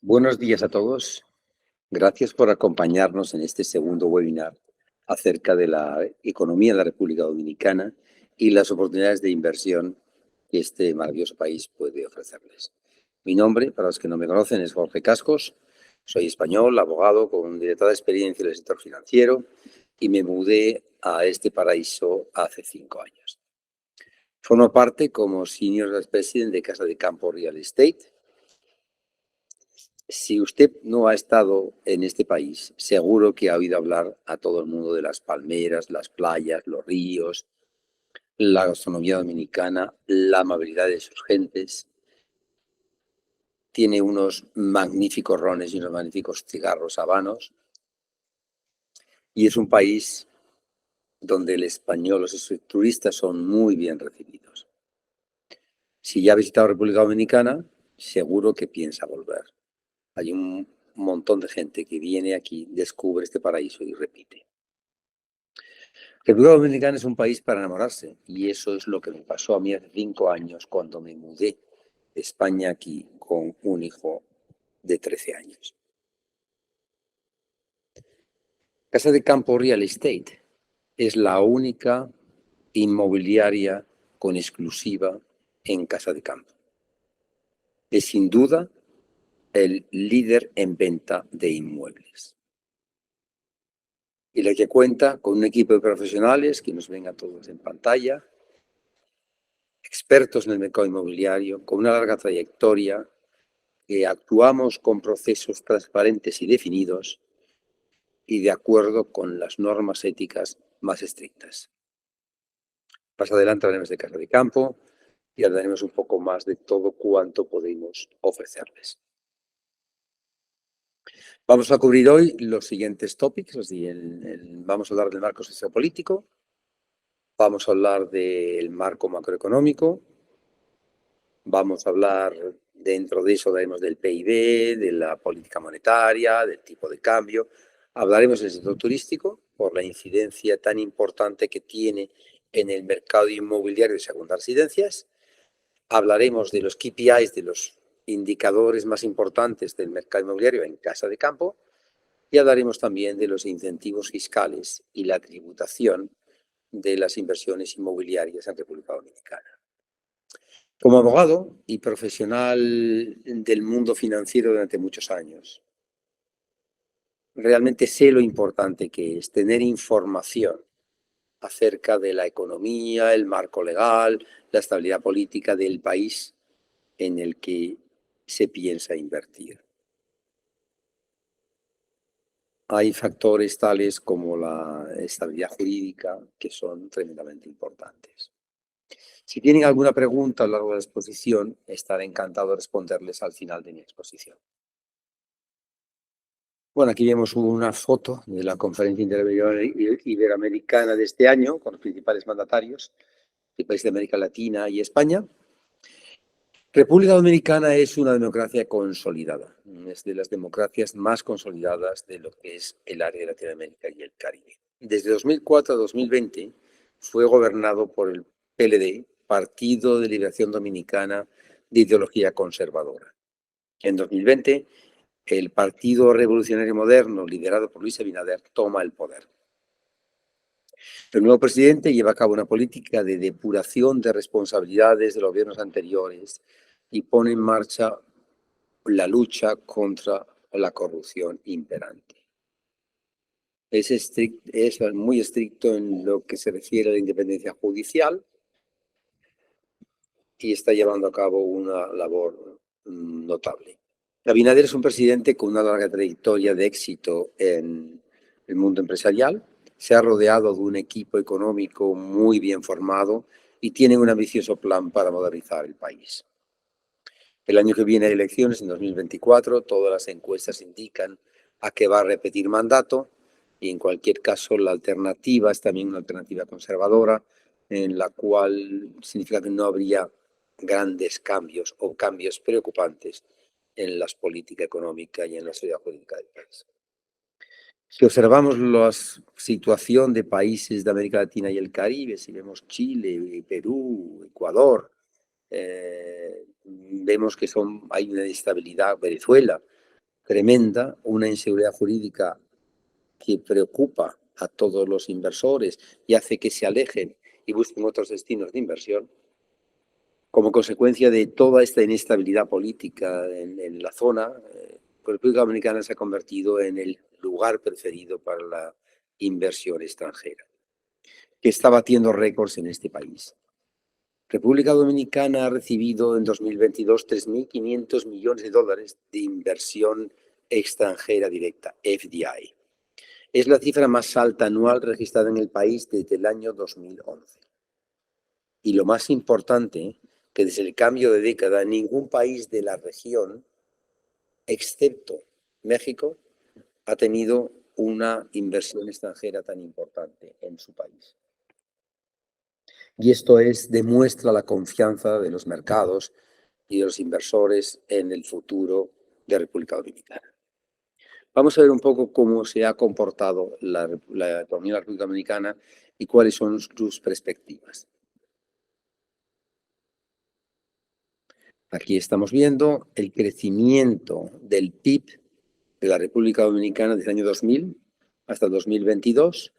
Buenos días a todos. Gracias por acompañarnos en este segundo webinar acerca de la economía de la República Dominicana y las oportunidades de inversión que este maravilloso país puede ofrecerles. Mi nombre, para los que no me conocen, es Jorge Cascos. Soy español, abogado con dilatada experiencia en el sector financiero y me mudé a este paraíso hace 5 años. Formo parte como Senior Vice President de Casa de Campo Real Estate. Si usted no ha estado en este país, seguro que ha oído hablar a todo el mundo de las palmeras, las playas, los ríos, la gastronomía dominicana, la amabilidad de sus gentes. Tiene unos magníficos rones y unos magníficos cigarros habanos. Y es un país donde el español, los turistas son muy bien recibidos. Si ya ha visitado República Dominicana, seguro que piensa volver. Hay un montón de gente que viene aquí, descubre este paraíso y repite. República Dominicana es un país para enamorarse y eso es lo que me pasó a mí hace 5 años cuando me mudé de España aquí con un hijo de 13 años. Casa de Campo Real Estate es la única inmobiliaria con exclusiva en Casa de Campo. Es sin duda el líder en venta de inmuebles. Y la que cuenta con un equipo de profesionales que nos ven a todos en pantalla, expertos en el mercado inmobiliario, con una larga trayectoria, que actuamos con procesos transparentes y definidos y de acuerdo con las normas éticas más estrictas. Más adelante hablaremos de Casa de Campo y hablaremos un poco más de todo cuanto podemos ofrecerles. Vamos a cubrir hoy los siguientes tópicos, vamos a hablar del marco sociopolítico, vamos a hablar del marco macroeconómico, vamos a hablar, dentro de eso hablaremos del PIB, de la política monetaria, del tipo de cambio. Hablaremos del sector turístico por la incidencia tan importante que tiene en el mercado inmobiliario de segundas residencias. Hablaremos de los KPIs, de los indicadores más importantes del mercado inmobiliario en Casa de Campo. Y hablaremos también de los incentivos fiscales y la tributación de las inversiones inmobiliarias en República Dominicana. Como abogado y profesional del mundo financiero durante muchos años, realmente sé lo importante que es tener información acerca de la economía, el marco legal, la estabilidad política del país en el que se piensa invertir. Hay factores tales como la estabilidad jurídica que son tremendamente importantes. Si tienen alguna pregunta a lo largo de la exposición, estaré encantado de responderles al final de mi exposición. Bueno, aquí vemos una foto de la Conferencia Iberoamericana de este año con los principales mandatarios de países de América Latina y España. República Dominicana es una democracia consolidada, es de las democracias más consolidadas de lo que es el área de Latinoamérica y el Caribe. Desde 2004 a 2020 fue gobernado por el PLD, Partido de Liberación Dominicana de ideología conservadora. En 2020, el Partido Revolucionario Moderno, liderado por Luis Abinader, toma el poder. El nuevo presidente lleva a cabo una política de depuración de responsabilidades de los gobiernos anteriores y pone en marcha la lucha contra la corrupción imperante. Es muy estricto en lo que se refiere a la independencia judicial y está llevando a cabo una labor notable. Abinader es un presidente con una larga trayectoria de éxito en el mundo empresarial. Se ha rodeado de un equipo económico muy bien formado y tiene un ambicioso plan para modernizar el país. El año que viene hay elecciones, en 2024, todas las encuestas indican a que va a repetir mandato y en cualquier caso la alternativa es también una alternativa conservadora en la cual significa que no habría grandes cambios o cambios preocupantes en la política económica y en la sociedad jurídica del país. Si observamos la situación de países de América Latina y el Caribe, si vemos Chile, Perú, Ecuador, vemos que hay una inestabilidad. Venezuela tremenda, una inseguridad jurídica que preocupa a todos los inversores y hace que se alejen y busquen otros destinos de inversión. Como consecuencia de toda esta inestabilidad política en la zona, República Dominicana se ha convertido en el lugar preferido para la inversión extranjera, que está batiendo récords en este país. República Dominicana ha recibido en 2022 $3.500 millones de inversión extranjera directa, FDI. Es la cifra más alta anual registrada en el país desde el año 2011. Y lo más importante, que desde el cambio de década, ningún país de la región, excepto México, ha tenido una inversión extranjera tan importante en su país. Y esto demuestra la confianza de los mercados y de los inversores en el futuro de República Dominicana. Vamos a ver un poco cómo se ha comportado la economía de la República Dominicana y cuáles son sus perspectivas. Aquí estamos viendo el crecimiento del PIB de la República Dominicana desde el año 2000 hasta 2022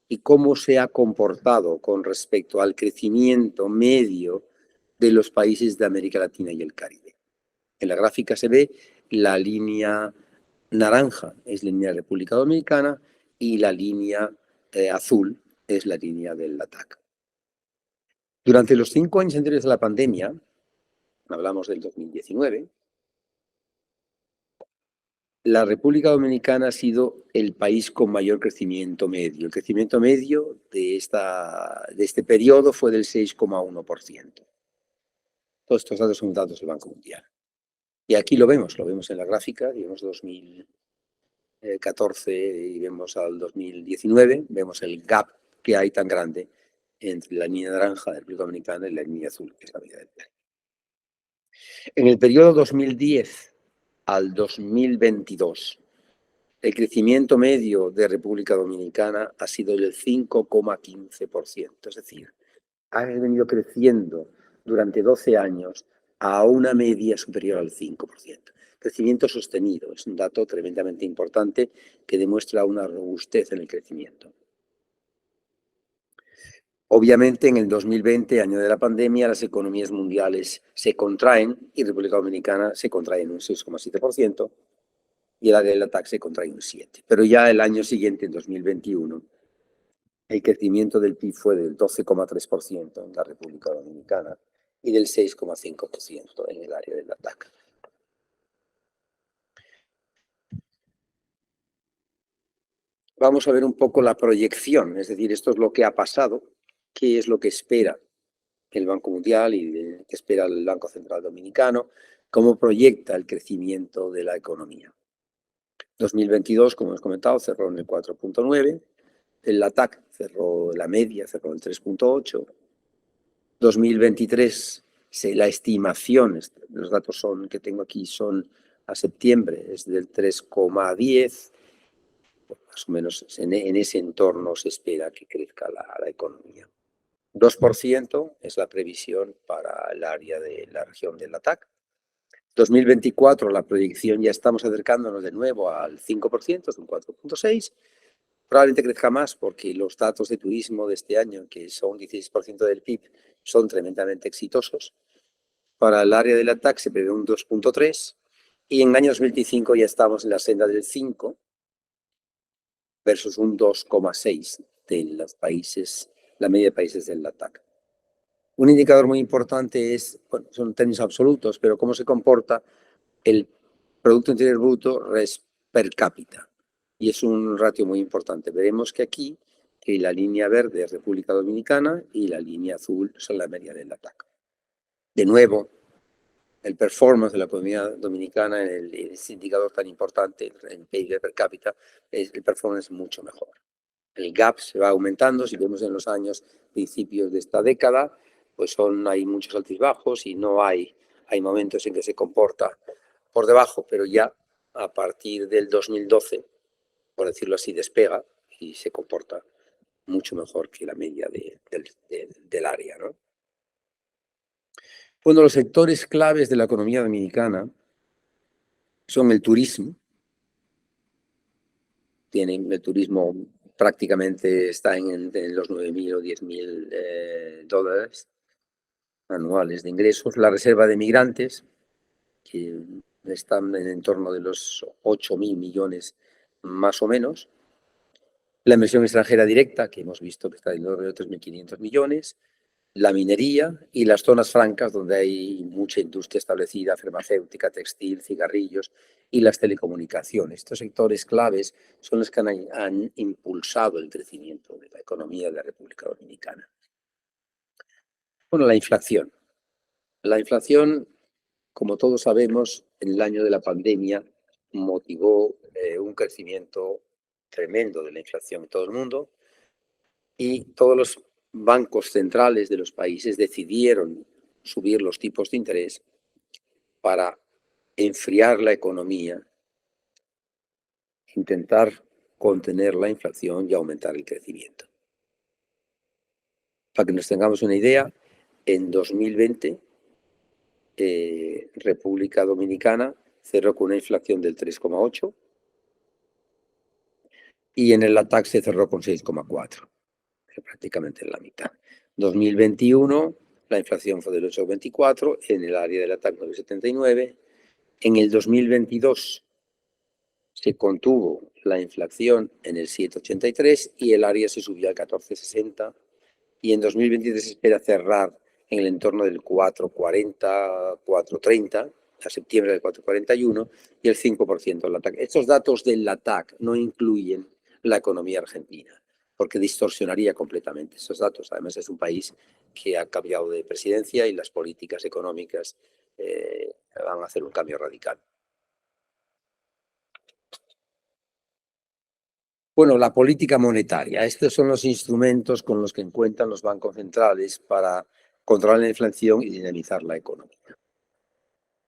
y cómo se ha comportado con respecto al crecimiento medio de los países de América Latina y el Caribe. En la gráfica se ve la línea naranja, es la línea de República Dominicana, y la línea azul es la línea del LATAC. Durante los 5 años anteriores a la pandemia, hablamos del 2019, la República Dominicana ha sido el país con mayor crecimiento medio. El crecimiento medio de este periodo fue del 6,1%. Todos estos datos son datos del Banco Mundial. Y aquí lo vemos en la gráfica, digamos 2014 y vemos al 2019, vemos el gap que hay tan grande entre la línea naranja de la República Dominicana y la línea azul, que es la media del PIB. En el periodo 2010 al 2022, el crecimiento medio de República Dominicana ha sido del 5,15%, es decir, ha venido creciendo durante 12 años a una media superior al 5%. Crecimiento sostenido, es un dato tremendamente importante que demuestra una robustez en el crecimiento. Obviamente, en el 2020, año de la pandemia, las economías mundiales se contraen y República Dominicana se contrae en un 6,7% y el área del LATAC se contrae un 7%. Pero ya el año siguiente, en 2021, el crecimiento del PIB fue del 12,3% en la República Dominicana y del 6,5% en el área del LATAC. Vamos a ver un poco la proyección, es decir, esto es lo que ha pasado, qué es lo que espera el Banco Mundial y qué espera el Banco Central Dominicano, cómo proyecta el crecimiento de la economía. 2022, como hemos comentado, cerró en el 4,9%, el LATAC cerró la media, cerró en el 3,8%, 2023, la estimación, los datos que tengo aquí son a septiembre, es del 3,10%, más o menos en ese entorno se espera que crezca la economía. 2% es la previsión para el área de la región del LATAC. 2024, la proyección ya estamos acercándonos de nuevo al 5%, es un 4,6%. Probablemente crezca más porque los datos de turismo de este año, que son 16% del PIB, son tremendamente exitosos. Para el área del LATAC se prevé un 2,3% y en el año 2025 ya estamos en la senda del 5% versus un 2,6% de los países, la media de países del LATAC. Un indicador muy importante son términos absolutos, pero cómo se comporta el Producto Interior Bruto per cápita. Y es un ratio muy importante. Veremos que aquí que la línea verde es República Dominicana y la línea azul son la media del LATAC. De nuevo, el performance de la economía dominicana en ese indicador tan importante, el PIB per cápita, el performance es mucho mejor. El gap se va aumentando, si vemos en los años principios de esta década, pues hay muchos altos y bajos y hay momentos en que se comporta por debajo, pero ya a partir del 2012, por decirlo así, despega y se comporta mucho mejor que la media del área, ¿no? Bueno, los sectores claves de la economía dominicana son el turismo, el turismo prácticamente está en los 9.000 o 10.000 dólares anuales de ingresos. La reserva de migrantes, que están en torno de los 8.000 millones más o menos. La inversión extranjera directa, que hemos visto que está en los 3.500 millones. La minería y las zonas francas, donde hay mucha industria establecida, farmacéutica, textil, cigarrillos, y las telecomunicaciones. Estos sectores claves son los que han impulsado el crecimiento de la economía de la República Dominicana. Bueno, la inflación. La inflación, como todos sabemos, en el año de la pandemia motivó un crecimiento tremendo de la inflación en todo el mundo, y todos los bancos centrales de los países decidieron subir los tipos de interés para enfriar la economía, intentar contener la inflación y aumentar el crecimiento. Para que nos tengamos una idea, en 2020, República Dominicana cerró con una inflación del 3,8 y en el LATAC se cerró con 6,4, prácticamente en la mitad. 2021, la inflación fue del 8,24, en el área del LATAC 9,79. En el 2022 se contuvo la inflación en el 7,83 y el área se subió al 14,60. Y en 2023 se espera cerrar en el entorno del 4,40, 4,30, a septiembre del 4,41 y el 5% del LATAC. Estos datos del LATAC no incluyen la economía argentina, porque distorsionaría completamente esos datos. Además, es un país que ha cambiado de presidencia y las políticas económicas van a hacer un cambio radical. Bueno, la política monetaria. Estos son los instrumentos con los que cuentan los bancos centrales para controlar la inflación y dinamizar la economía.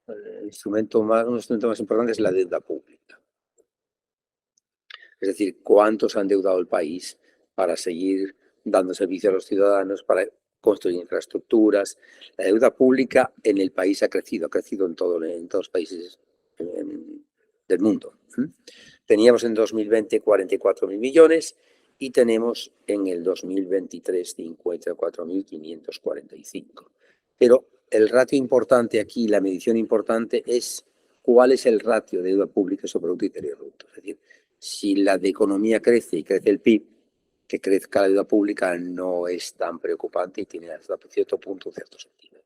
Un instrumento más importante es la deuda pública. Es decir, cuánto se ha endeudado el país para seguir dando servicio a los ciudadanos, para construir infraestructuras. La deuda pública en el país ha crecido en todos los países del mundo. Teníamos en 2020 44.000 millones y tenemos en el 2023 54.545. Pero el ratio importante aquí, la medición importante es cuál es el ratio de deuda pública sobre Producto Interior Bruto. Es decir, si la de economía crece y crece el PIB, que crezca la deuda pública no es tan preocupante y tiene hasta cierto punto un cierto sentido.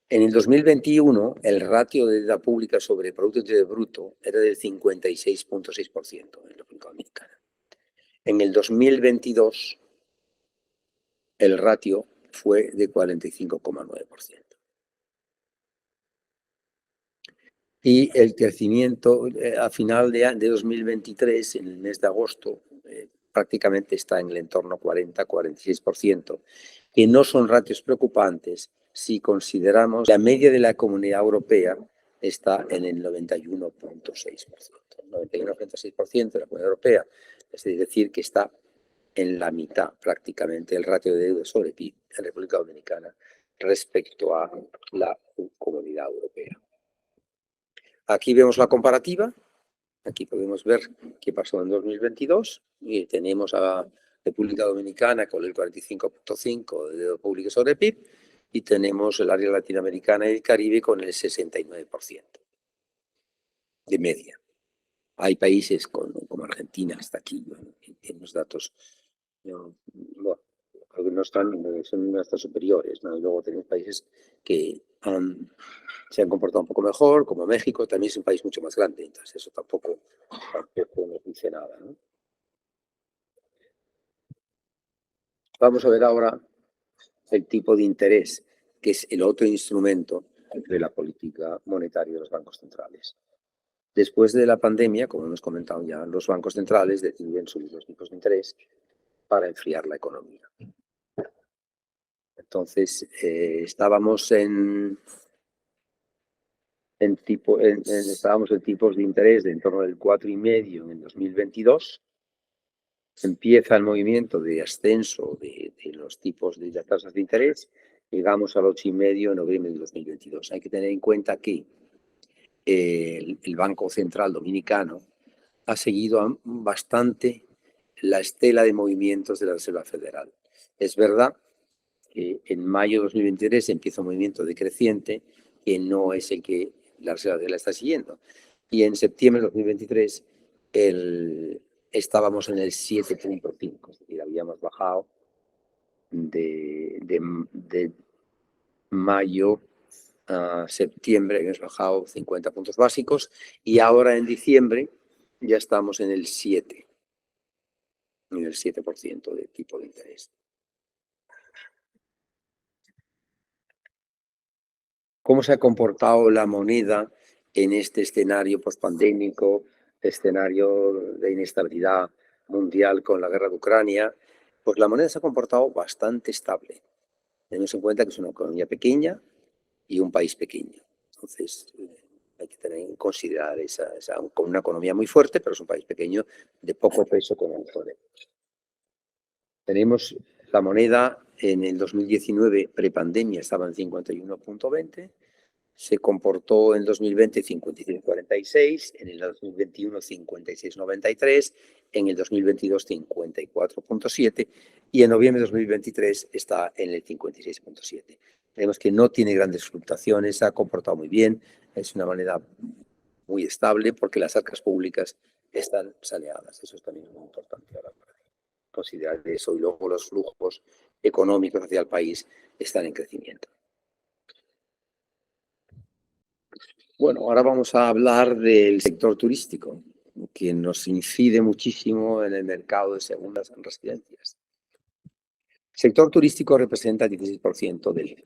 En el 2021, el ratio de deuda pública sobre Producto Interior Bruto era del 56,6% en la República Dominicana. En el 2022, el ratio fue de 45,9%. Y el crecimiento a final de 2023, en el mes de agosto, prácticamente está en el entorno 40-46%, que no son ratios preocupantes si consideramos la media de la Comunidad Europea está en el 91,6%. 91,6% de la Comunidad Europea, es decir, que está en la mitad prácticamente el ratio de deuda sobre PIB en República Dominicana respecto a la Comunidad Europea. Aquí vemos la comparativa. Aquí podemos ver qué pasó en 2022 y tenemos a República Dominicana con el 45,5% de deuda pública sobre PIB y tenemos el área latinoamericana y el Caribe con el 69% de media. Hay países como Argentina, hasta aquí, en los datos, bueno, algunos son hasta superiores, ¿no? Y luego tenemos países que se han comportado un poco mejor, como México, también es un país mucho más grande, entonces eso tampoco nos dice nada, ¿no? Vamos a ver ahora el tipo de interés, que es el otro instrumento de la política monetaria de los bancos centrales. Después de la pandemia, como hemos comentado ya, los bancos centrales deciden subir los tipos de interés para enfriar la economía. Entonces, estábamos en tipos de interés de en torno del 4,5 en el 2022. Empieza el movimiento de ascenso de los tipos de las tasas de interés. Llegamos al 8,5 en noviembre de 2022. Hay que tener en cuenta que el Banco Central Dominicano ha seguido bastante la estela de movimientos de la Reserva Federal. Es verdad que en mayo de 2023 empieza un movimiento decreciente que no es el que la Reserva Federal está siguiendo. Y en septiembre de 2023 estábamos en el 7,5, es decir, habíamos bajado de mayo a septiembre, habíamos bajado 50 puntos básicos y ahora en diciembre ya estamos en el 7% de tipo de interés. ¿Cómo se ha comportado la moneda en este escenario pospandémico, escenario de inestabilidad mundial con la guerra de Ucrania? Pues la moneda se ha comportado bastante estable. Tenemos en cuenta que es una economía pequeña y un país pequeño. Entonces, hay que tener en considerar con una economía muy fuerte, pero es un país pequeño de poco peso económico. Tenemos la moneda en el 2019, prepandemia, estaba en 51,20. Se comportó en 2020 55,46, en el 2021 56,93, en el 2022 54,7 y en noviembre de 2023 está en el 56,7. Vemos que no tiene grandes fluctuaciones, se ha comportado muy bien, es una moneda muy estable porque las arcas públicas están saneadas. Eso es también muy importante ahora para considerar eso y luego los flujos económicos hacia el país están en crecimiento. Bueno, ahora vamos a hablar del sector turístico, que nos incide muchísimo en el mercado de segundas residencias. El sector turístico representa el 16% del.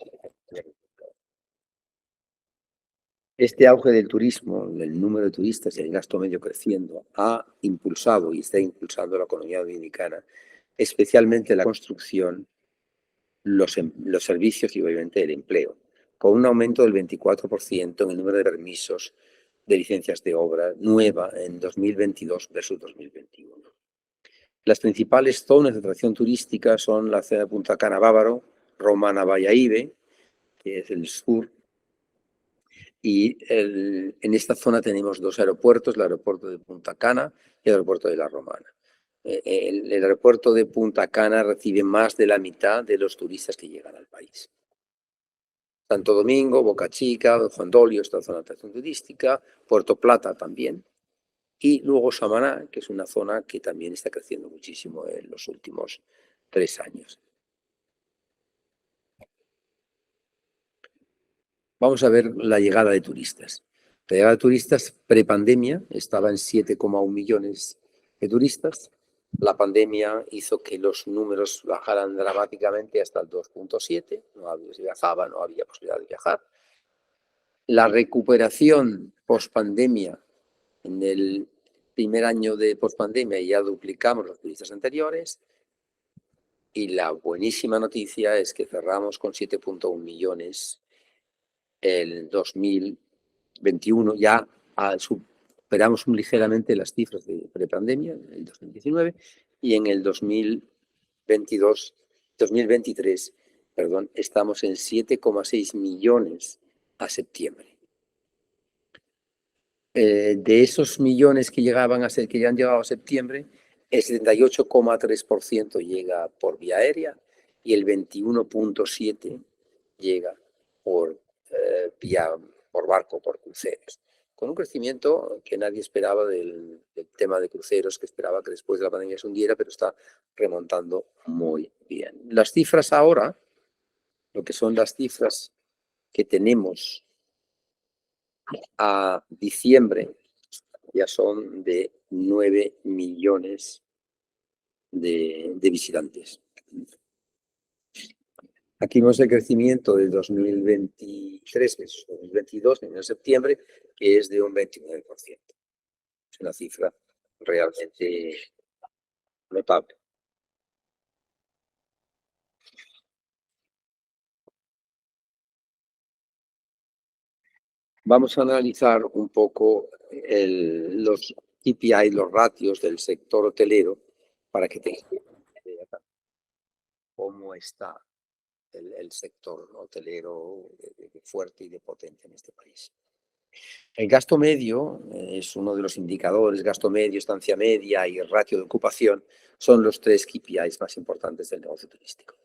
Este auge del turismo, del número de turistas y el gasto medio creciendo, ha impulsado y está impulsando la economía dominicana, especialmente la construcción, los servicios y obviamente el empleo, con un aumento del 24% en el número de permisos de licencias de obra nueva en 2022 versus 2021. Las principales zonas de atracción turística son la ciudad de Punta Cana Bávaro, Romana Valladolid, que es el sur, y en esta zona tenemos dos aeropuertos, el aeropuerto de Punta Cana y el aeropuerto de La Romana. El aeropuerto de Punta Cana recibe más de la mitad de los turistas que llegan al país. Santo Domingo, Boca Chica, Juan Dolio, esta zona de atracción turística, Puerto Plata también, y luego Samaná, que es una zona que también está creciendo muchísimo en los últimos 3 años. Vamos a ver la llegada de turistas. La llegada de turistas prepandemia estaba en 7,1 millones de turistas. La pandemia hizo que los números bajaran dramáticamente hasta el 2,7. No viajaba, no había posibilidad de viajar. La recuperación pospandemia, en el primer año de pospandemia ya duplicamos los turistas anteriores. Y la buenísima noticia es que cerramos con 7,1 millones el 2021, ya superamos ligeramente las cifras de prepandemia, en el 2019, y en el 2023, estamos en 7,6 millones a septiembre. De esos millones que ya han llegado a septiembre, el 78,3% llega por vía aérea y el 21,7% llega por barco, por cruceros, con un crecimiento que nadie esperaba del tema de cruceros, que esperaba que después de la pandemia se hundiera, pero está remontando muy bien. Las cifras ahora, lo que son las cifras que tenemos a diciembre, ya son de 9 millones de visitantes. Aquí vemos el crecimiento de 2023 versus 2022, en septiembre, que es de un 29%. Es una cifra realmente notable. Vamos a analizar un poco los KPI, los ratios del sector hotelero, para que tengan una idea de cómo está el sector hotelero de fuerte y de potente en este país. El gasto medio es uno de los indicadores, gasto medio, estancia media y el ratio de ocupación son los 3 KPIs más importantes del negocio turístico.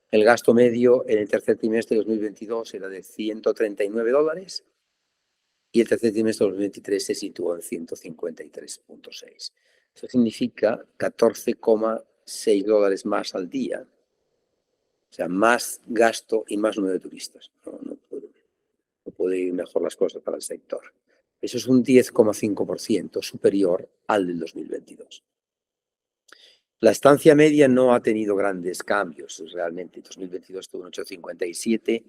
El gasto medio en el tercer trimestre de 2022 era de $139 y el tercer trimestre de 2023 se situó en 153.6. Eso significa $14,6 más al día. O sea, más gasto y más número de turistas. No puede ir mejor las cosas para el sector. Eso es un 10,5% superior al del 2022. La estancia media no ha tenido grandes cambios realmente. En 2022 tuvo un 8,57,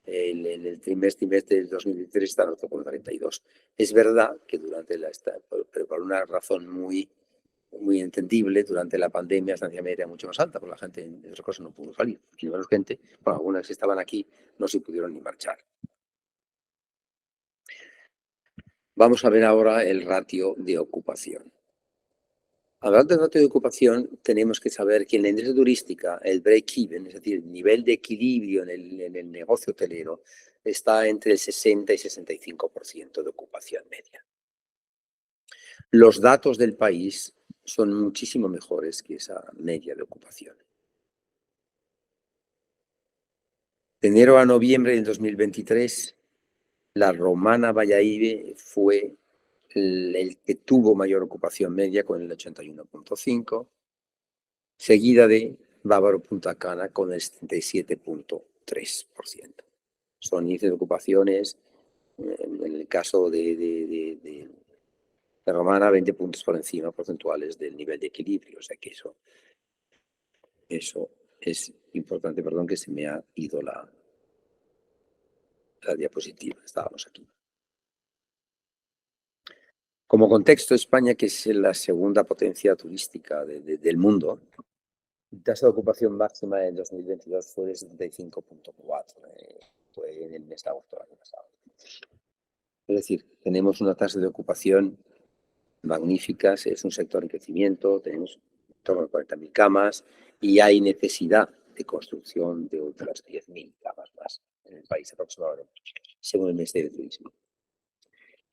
en el trimestre del 2023 está en 8,32. Es verdad que pero por una razón muy entendible, durante la pandemia la estancia media era mucho más alta, porque la gente en otras cosas no pudo salir. Y menos gente, bueno, algunas que estaban aquí no se pudieron ni marchar. Vamos a ver ahora el ratio de ocupación. Hablando del ratio de ocupación, tenemos que saber que en la industria turística el break-even, es decir, el nivel de equilibrio en el negocio hotelero, está entre el 60 y 65% de ocupación media. Los datos del país son muchísimo mejores que esa media de ocupación. De enero a noviembre del 2023, la Romana Valladolid fue el que tuvo mayor ocupación media con el 81,5%, seguida de Bávaro Punta Cana con el 77,3%. Son índices de ocupaciones, en el caso de Romana, 20 puntos por encima porcentuales del nivel de equilibrio. O sea que eso es importante. Perdón que se me ha ido la diapositiva. Estábamos aquí. Como contexto, España, que es la segunda potencia turística del mundo, la tasa de ocupación máxima en 2022 fue de 75,4, fue en el mes de agosto del año pasado. Es decir, tenemos una tasa de ocupación magnífica, es un sector en crecimiento, tenemos en torno a 40.000 camas y hay necesidad de construcción de otras 10.000 camas más en el país aproximadamente, según el Ministerio de Turismo.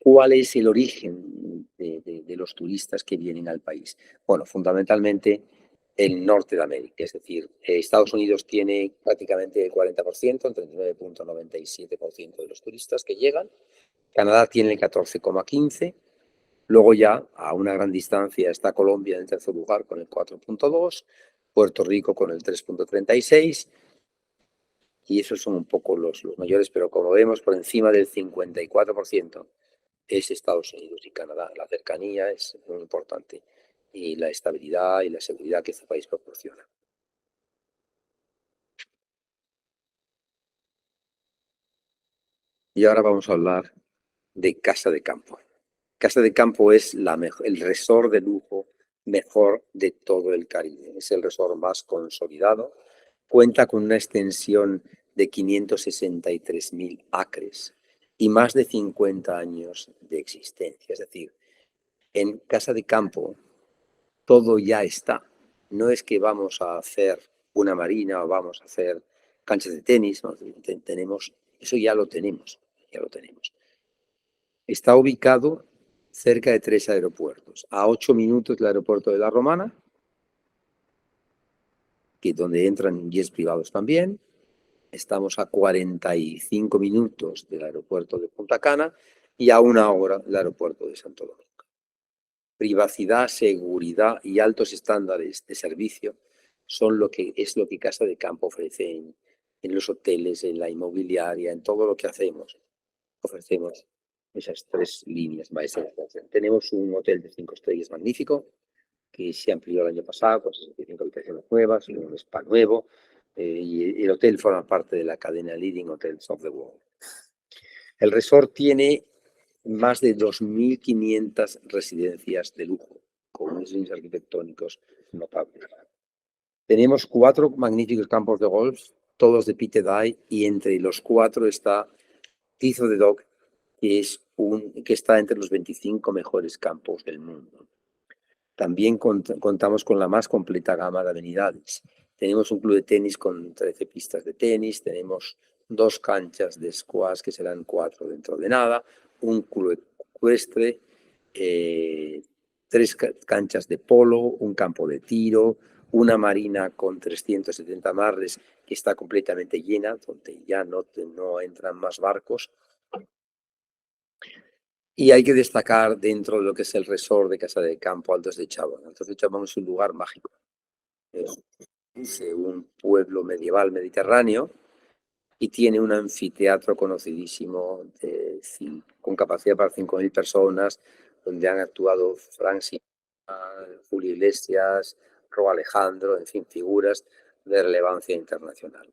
¿Cuál es el origen de los turistas que vienen al país? Bueno, fundamentalmente el norte de América, es decir, Estados Unidos tiene prácticamente el 40%, el 39,97% de los turistas que llegan, Canadá tiene el 14,15%, luego ya a una gran distancia está Colombia en el tercer lugar con el 4,2%, Puerto Rico con el 3,36%, y esos son un poco los mayores, pero como vemos por encima del 54%, es Estados Unidos y Canadá. La cercanía es muy importante y la estabilidad y la seguridad que este país proporciona. Y ahora vamos a hablar de Casa de Campo. Casa de Campo es el resort de lujo mejor de todo el Caribe. Es el resort más consolidado. Cuenta con una extensión de 563.000 acres y más de 50 años de existencia. Es decir, en Casa de Campo todo ya está. No es que vamos a hacer una marina o vamos a hacer canchas de tenis. No, eso ya lo tenemos. Está ubicado cerca de 3 aeropuertos. A 8 minutos del aeropuerto de La Romana, donde entran jets privados también. Estamos a 45 minutos del aeropuerto de Punta Cana y a 1 hora del aeropuerto de Santo Domingo. Privacidad, seguridad y altos estándares de servicio son lo que Casa de Campo ofrece en los hoteles, en la inmobiliaria, en todo lo que hacemos. Ofrecemos esas 3 líneas maestras. Tenemos un hotel de 5 estrellas magnífico que se amplió el año pasado con 65 habitaciones nuevas y un spa nuevo. Y el hotel forma parte de la cadena Leading Hotels of the World. El resort tiene más de 2.500 residencias de lujo, con unos diseños arquitectónicos notables. Tenemos 4 magníficos campos de golf, todos de Pete Dye, y entre los 4 está Teeth of the Dog, que está entre los 25 mejores campos del mundo. También contamos con la más completa gama de amenidades. Tenemos un club de tenis con 13 pistas de tenis, tenemos 2 canchas de squash, que serán 4 dentro de nada, un club ecuestre, 3 canchas de polo, un campo de tiro, una marina con 370 amarres que está completamente llena, donde ya no entran más barcos. Y hay que destacar dentro de lo que es el resort de Casa de Campo Altos de Chabón. Altos de Chabón es un lugar mágico. Es un pueblo medieval mediterráneo y tiene un anfiteatro conocidísimo con capacidad para 5.000 personas, donde han actuado Frank Sinatra, Julio Iglesias, Rob Alejandro, en fin, figuras de relevancia internacional.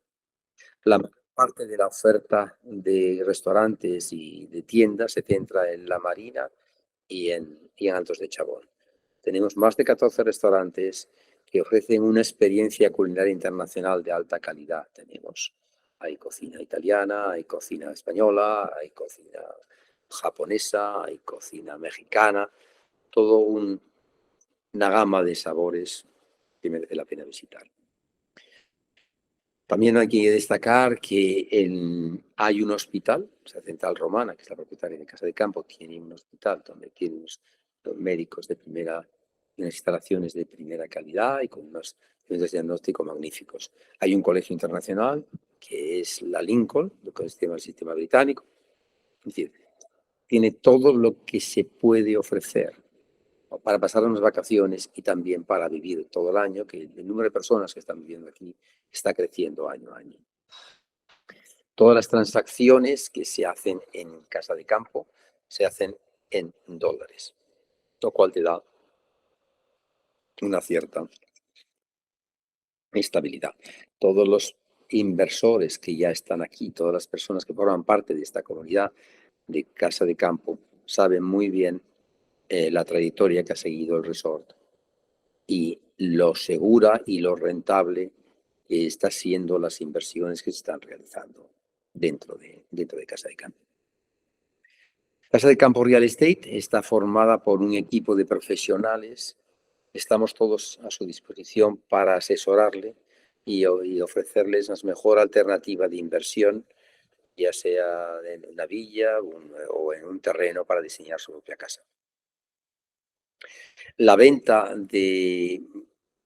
La parte de la oferta de restaurantes y de tiendas se centra en la Marina y en Altos de Chabón. Tenemos más de 14 restaurantes que ofrecen una experiencia culinaria internacional de alta calidad. Hay cocina italiana, hay cocina española, hay cocina japonesa, hay cocina mexicana, todo una gama de sabores que merece la pena visitar. También hay que destacar que hay un hospital, la Central Romana, que es la propietaria de Casa de Campo, tiene un hospital donde tiene unos médicos de unas instalaciones de primera calidad y con unos diagnósticos magníficos. Hay un colegio internacional, que es la Lincoln, el sistema británico. Es decir, tiene todo lo que se puede ofrecer para pasar unas vacaciones y también para vivir todo el año, que el número de personas que están viviendo aquí está creciendo año a año. Todas las transacciones que se hacen en Casa de Campo se hacen en dólares, lo cual te da una cierta estabilidad. Todos los inversores que ya están aquí, todas las personas que forman parte de esta comunidad de Casa de Campo, saben muy bien la trayectoria que ha seguido el resort y lo segura y lo rentable que está siendo las inversiones que se están realizando dentro de Casa de Campo. Casa de Campo Real Estate está formada por un equipo de profesionales. Estamos todos a su disposición para asesorarle y ofrecerles la mejor alternativa de inversión, ya sea en una villa o en un terreno para diseñar su propia casa. La venta de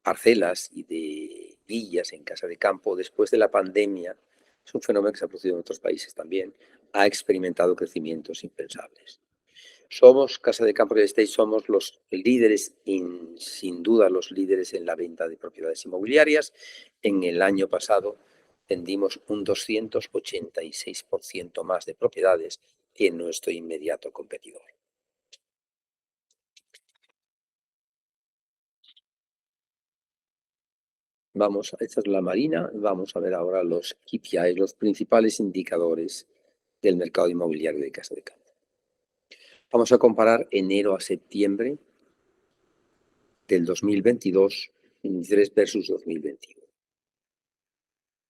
parcelas y de villas en Casa de Campo después de la pandemia es un fenómeno que se ha producido en otros países también. Ha experimentado crecimientos impensables. Casa de Campo Real Estate, somos los líderes, sin duda los líderes en la venta de propiedades inmobiliarias. En el año pasado vendimos un 286% más de propiedades que nuestro inmediato competidor. Esta es la Marina. Vamos a ver ahora los KPIs, los principales indicadores del mercado inmobiliario de Casa de Campo. Vamos a comparar enero a septiembre del 2022, 2023 versus 2021.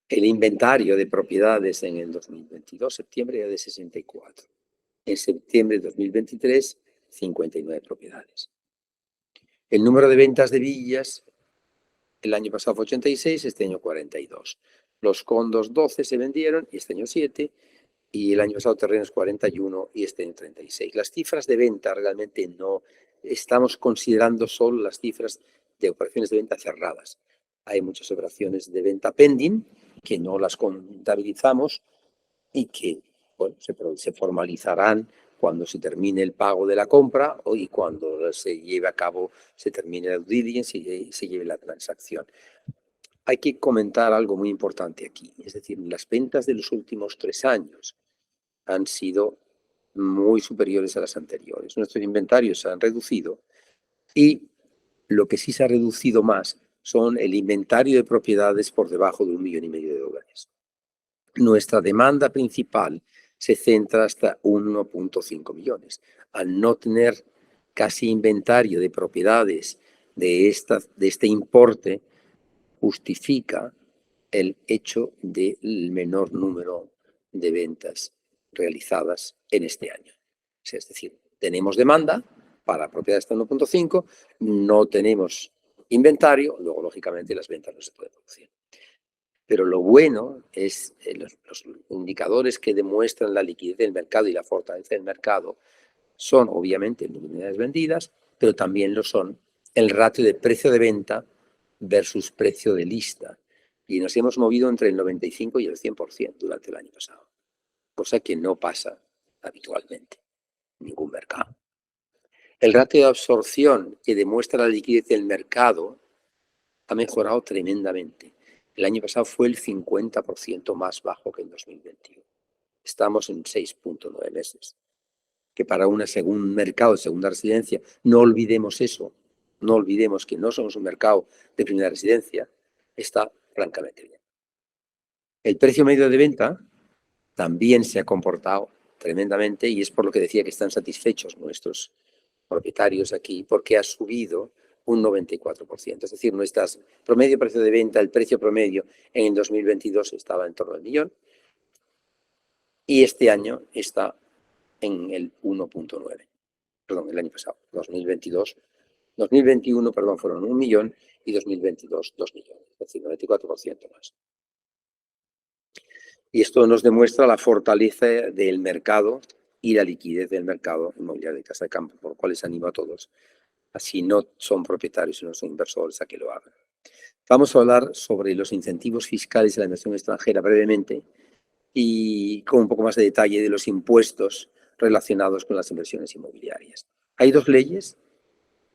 El inventario de propiedades en el 2022, septiembre, era de 64. En septiembre de 2023, 59 propiedades. El número de ventas de villas, el año pasado fue 86, este año 42. Los condos 12 se vendieron y este año 7. Y el año pasado terrenos 41 y este año 36. Las cifras de venta realmente no estamos considerando solo las cifras de operaciones de venta cerradas. Hay muchas operaciones de venta pending que no las contabilizamos y que se formalizarán cuando se termine el pago de la compra y cuando se lleve a cabo, se termine el due diligence y se lleve la transacción. Hay que comentar algo muy importante aquí, es decir, las ventas de los últimos 3 años han sido muy superiores a las anteriores. Nuestros inventarios se han reducido y lo que sí se ha reducido más son el inventario de propiedades por debajo de $1,5 millones. Nuestra demanda principal se centra hasta 1,5 millones. Al no tener casi inventario de propiedades de este importe, justifica el hecho del menor número de ventas realizadas en este año. Es decir, tenemos demanda para propiedades de 1,5, no tenemos inventario, luego lógicamente las ventas no se pueden producir. Pero lo bueno es los indicadores que demuestran la liquidez del mercado y la fortaleza del mercado son obviamente las unidades vendidas, pero también lo son el ratio de precio de venta versus precio de lista. Y nos hemos movido entre el 95 y el 100% durante el año pasado, cosa que no pasa habitualmente en ningún mercado. El ratio de absorción que demuestra la liquidez del mercado ha mejorado tremendamente. El año pasado fue el 50% más bajo que en 2021. Estamos en 6.9 meses. Que para un mercado de segunda residencia, no olvidemos eso, no olvidemos que no somos un mercado de primera residencia, está francamente bien. El precio medio de venta también se ha comportado tremendamente y es por lo que decía que están satisfechos nuestros propietarios aquí, porque ha subido un 94%. Es decir, nuestro promedio precio de venta, el precio promedio en el 2022 estaba en torno al millón y este año está en el 1.9. Perdón, el año pasado, 2021, perdón, fueron 1 millón y 2022, 2 millones, es decir, 94% más. Y esto nos demuestra la fortaleza del mercado y la liquidez del mercado inmobiliario de casa de campo, por lo cual les animo a todos, así no son propietarios y no son inversores, a que lo hagan. Vamos a hablar sobre los incentivos fiscales de la inversión extranjera brevemente y con un poco más de detalle de los impuestos relacionados con las inversiones inmobiliarias. Hay dos leyes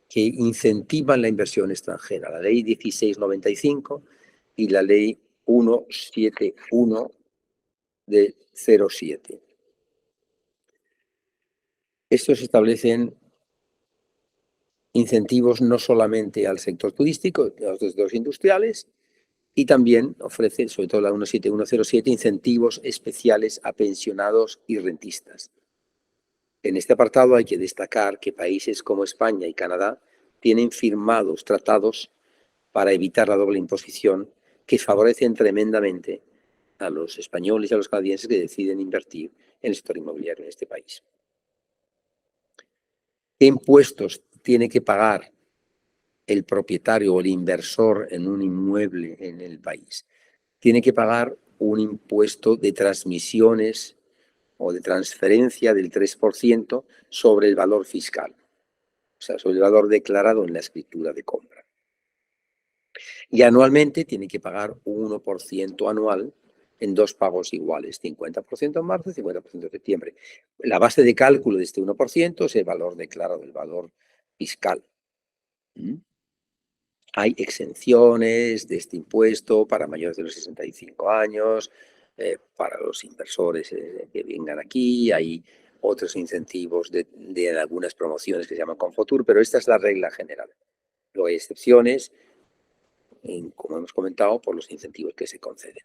que incentivan la inversión extranjera, la ley 1695 y la ley 171 de 07. Estos establecen incentivos no solamente al sector turístico, a los sectores industriales, y también ofrece, sobre todo la 17107, incentivos especiales a pensionados y rentistas. En este apartado hay que destacar que países como España y Canadá tienen firmados tratados para evitar la doble imposición que favorecen tremendamente a los españoles y a los canadienses que deciden invertir en el sector inmobiliario en este país. ¿Qué impuestos tiene que pagar el propietario o el inversor en un inmueble en el país? Tiene que pagar un impuesto de transmisiones o de transferencia del 3% sobre el valor fiscal, o sea, sobre el valor declarado en la escritura de compra. Y anualmente tiene que pagar un 1% anual en dos pagos iguales, 50% en marzo y 50% en septiembre. La base de cálculo de este 1% es el valor declarado, el valor fiscal. Hay exenciones de este impuesto para mayores de los 65 años, para los inversores que vengan aquí, hay otros incentivos de algunas promociones que se llaman Confotur, pero esta es la regla general. Luego hay excepciones, como hemos comentado, por los incentivos que se conceden.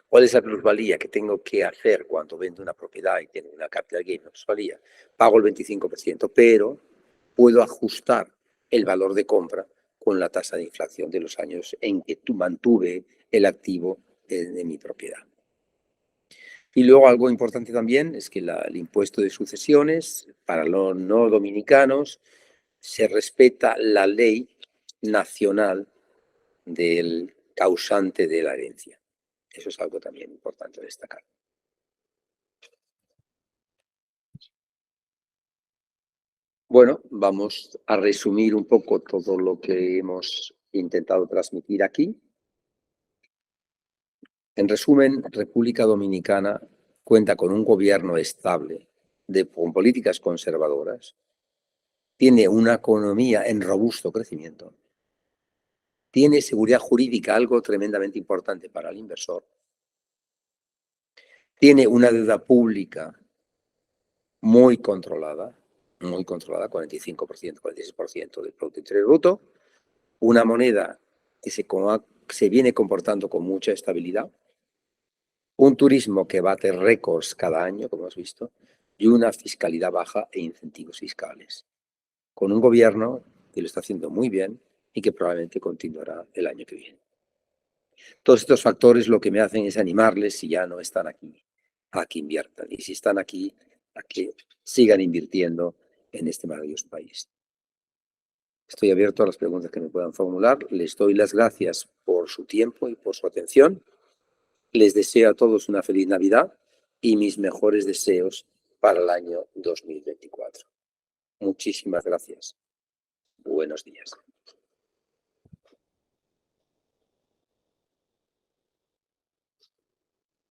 ¿Cuál es la plusvalía que tengo que hacer cuando vendo una propiedad y tengo una capital gain, una plusvalía? Pago el 25%, pero puedo ajustar el valor de compra con la tasa de inflación de los años en que mantuve el activo de mi propiedad. Y luego algo importante también es que el impuesto de sucesiones para los no dominicanos se respeta la ley nacional del causante de la herencia. Eso es algo también importante destacar. Bueno, vamos a resumir un poco todo lo que hemos intentado transmitir aquí. En resumen, República Dominicana cuenta con un gobierno estable, con políticas conservadoras, tiene una economía en robusto crecimiento, tiene seguridad jurídica, algo tremendamente importante para el inversor, tiene una deuda pública muy controlada, 45%, 46% del Producto Interior Bruto, una moneda que se viene comportando con mucha estabilidad, un turismo que bate récords cada año, como hemos visto, y una fiscalidad baja e incentivos fiscales, con un gobierno que lo está haciendo muy bien y que probablemente continuará el año que viene. Todos estos factores lo que me hacen es animarles, si ya no están aquí, a que inviertan, y si están aquí, a que sigan invirtiendo en este maravilloso país. Estoy abierto a las preguntas que me puedan formular. Les doy las gracias por su tiempo y por su atención. Les deseo a todos una feliz Navidad y mis mejores deseos para el año 2024. Muchísimas gracias. Buenos días.